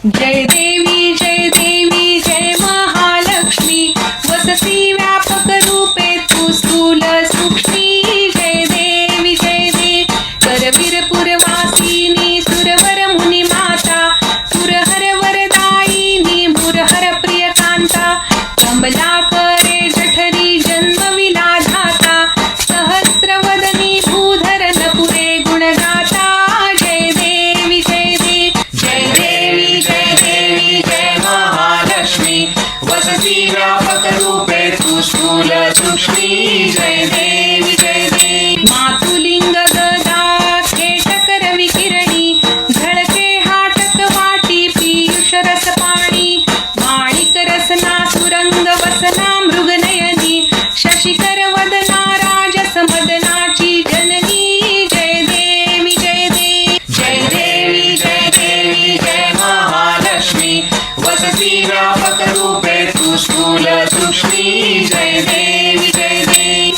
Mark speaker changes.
Speaker 1: जय देवी जय महालक्ष्मी वसती व्यापक रूपे तू स्थूल सूक्ष्मी जय देवी करवीर पुरवासिनी सुरवर मुनी माता सुरहर वरदायिनी मुरहर प्रिय कांता कमलाकरे जठरी जन्मविला धाता सहस्रवदनी भूधर नपुरे गुणगाता जय देवी जय महालक्ष्मी वसती व्यापक रूपे तू स्थूल सूक्ष्मी जय देवी मातुलिंग गदा खेटकर विकिरणी झळके हाटक वाटी पीयूष रस पाणी माणिक रसना सुरंग वसना मृगनयनी शशिकर वदना राजस मदनाची जननी जय देवी जय महालक्ष्मी वसती व्यापक रूपे तू स्थूल सूक्ष्मी जय देवी